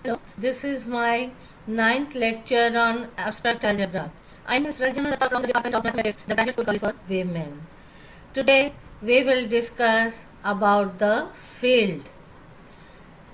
Hello, this is my ninth lecture on abstract algebra. I'm Ms. Raljana Datta from the Department of Mathematics, the Graduate School College for Women. Today, we will discuss about the field.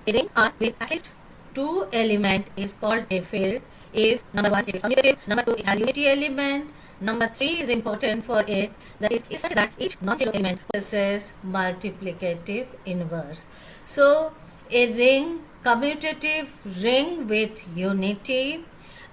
A ring R with at least two elements is called a field if number 1 it is commutative, number 2 it has unity element, number 3 is important for it, that is such that each non-zero element possesses multiplicative inverse. So a ring, commutative ring with unity,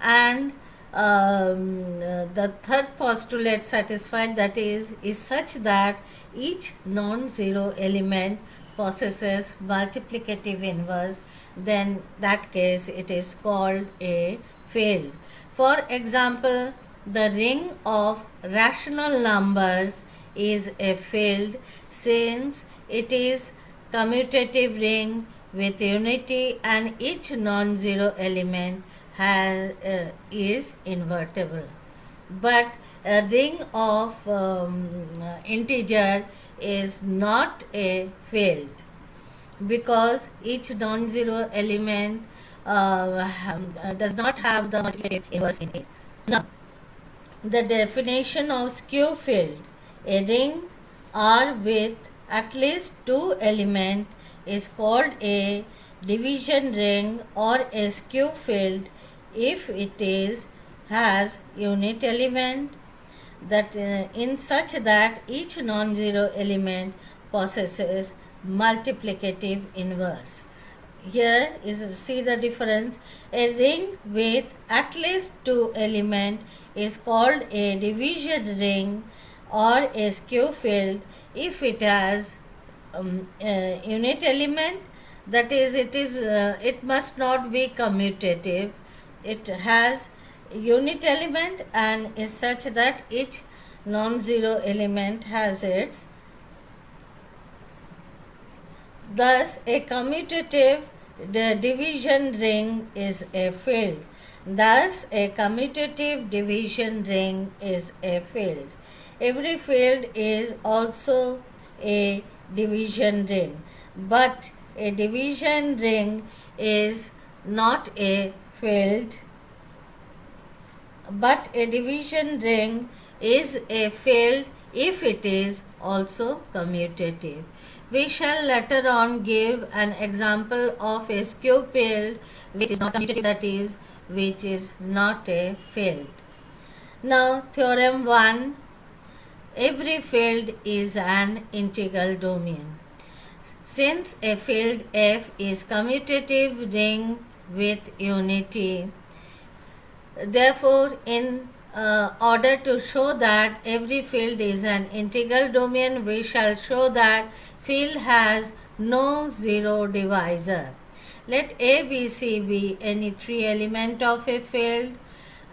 and the third postulate satisfied, that is such that each non-zero element possesses multiplicative inverse, then that case it is called a field. For example, the ring of rational numbers is a field since it is commutative ring with unity and each non-zero element is invertible. But a ring of integer is not a field because each non-zero element does not have the multiplicative inverse in it. Now, the definition of skew field: a ring R with at least two elements is called a division ring or a skew field if it has unit element that in such that each non-zero element possesses multiplicative inverse. Here is, see the difference. A ring with at least two elements is called a division ring or a skew field if it has unit element, that is it must not be commutative. It has unit element and is such that each non-zero element has its. Thus, a commutative division ring is a field. Thus, a commutative division ring is a field. Every field is also a division ring, but a division ring is not a field. But a division ring is a field if it is also commutative. We shall later on give an example of a skew field which is not commutative, that is, which is not a field. Now, theorem 1. Every field is an integral domain. Since a field F is commutative ring with unity, therefore, in order to show that every field is an integral domain, we shall show that field has no zero divisor. Let A, B, C be any three element of a field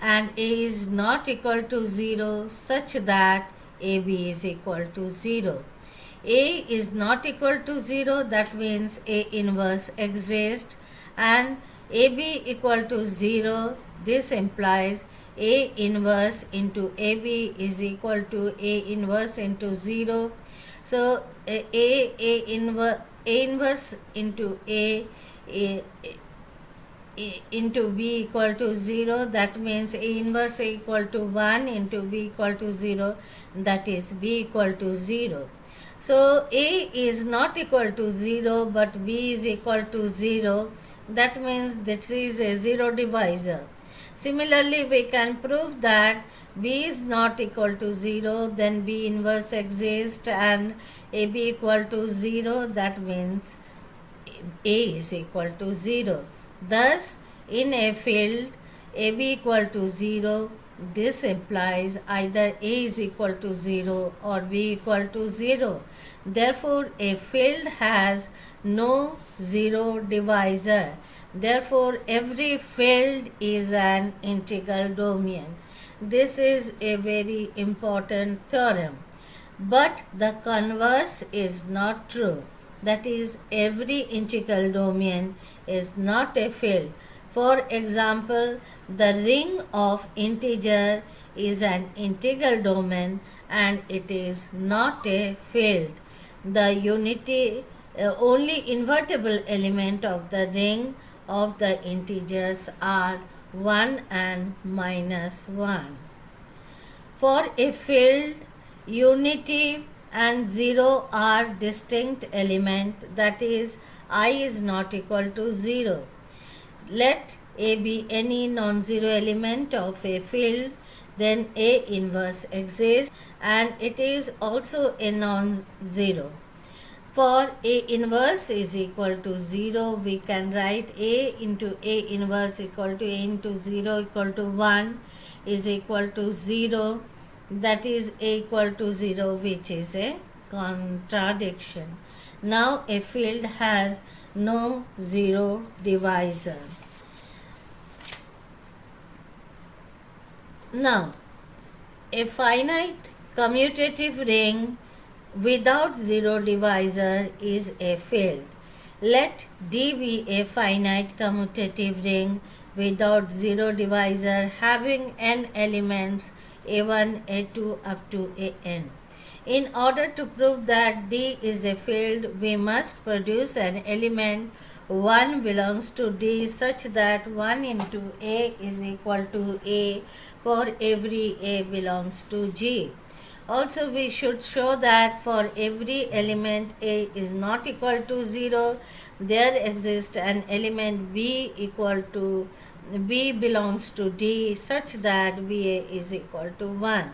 and A is not equal to 0 such that AB is equal to 0. A is not equal to 0, that means A inverse exists, and AB equal to 0, this implies A inverse into AB is equal to A inverse into 0. So A inverse into A into B equal to 0, that means A inverse equal to 1 into B equal to 0, that is B equal to 0. So A is not equal to 0 but B is equal to 0, that means this is a zero divisor. Similarly, we can prove that B is not equal to 0, then B inverse exists and AB equal to 0, that means A is equal to 0. Thus, in a field AB equal to 0, this implies either A is equal to 0 or B equal to 0. Therefore, a field has no zero divisor. Therefore, every field is an integral domain. This is a very important theorem. But the converse is not true. That is, every integral domain is not a field. For example, the ring of integer is an integral domain and it is not a field. The unity only invertible element of the ring of the integers are 1 and minus 1. For a field, unity and 0 are distinct elements, that is, I is not equal to 0. Let A be any non-zero element of a field, then A inverse exists and it is also a non-zero. For A inverse is equal to 0, we can write A into A inverse equal to A into 0 equal to 1 is equal to 0. That is A equal to 0, which is a contradiction. Now a field has no zero divisor. Now, a finite commutative ring without zero divisor is a field. Let D be a finite commutative ring without zero divisor having n elements a1, a2 up to an. In order to prove that D is a field, we must produce an element 1 belongs to D such that 1 into A is equal to A for every A belongs to G. Also, we should show that for every element A is not equal to 0, there exists an element B equal to B belongs to D such that BA is equal to 1.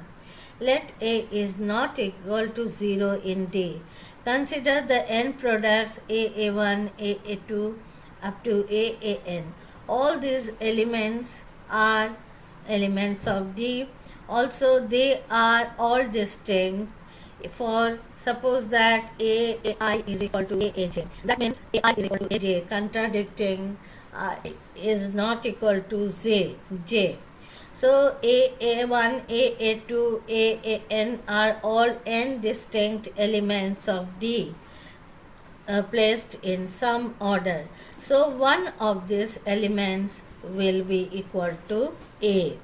Let A is not equal to 0 in D. Consider the n products AA1, AA2 up to AAN. All these elements are elements of D. Also, they are all distinct. For suppose that AI is equal to AJ, that means AI is equal to AJ, contradicting is not equal to J. So AA1, AA2, AAN are all n distinct elements of D placed in some order. So one of these elements will be equal to A.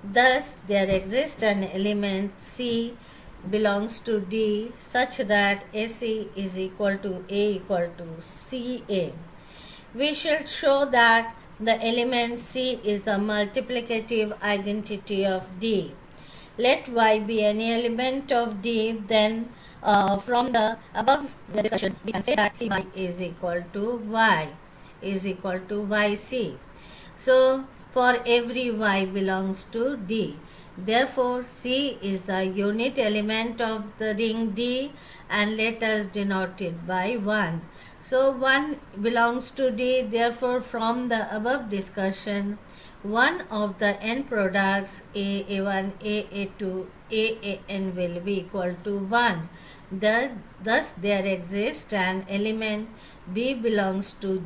Thus there exists an element C belongs to D such that AC is equal to A equal to CA. We shall show that the element C is the multiplicative identity of D. Let Y be any element of D, then from the above discussion we can say that CY is equal to Y is equal to YC. So for every Y belongs to D. Therefore, C is the unit element of the ring D and let us denote it by 1. So 1 belongs to D. Therefore, from the above discussion, one of the n products AA1, AA2, AAN will be equal to 1. Thus, there exists an element B belongs to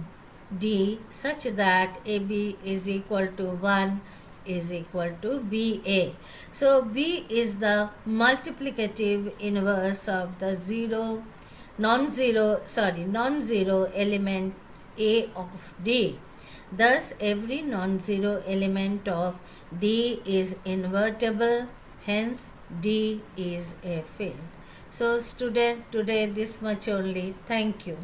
D such that AB is equal to 1 is equal to BA. So B is the multiplicative inverse of the non-zero element A of D. Thus every non-zero element of D is invertible, hence D is a field. So student, today this much only. Thank you.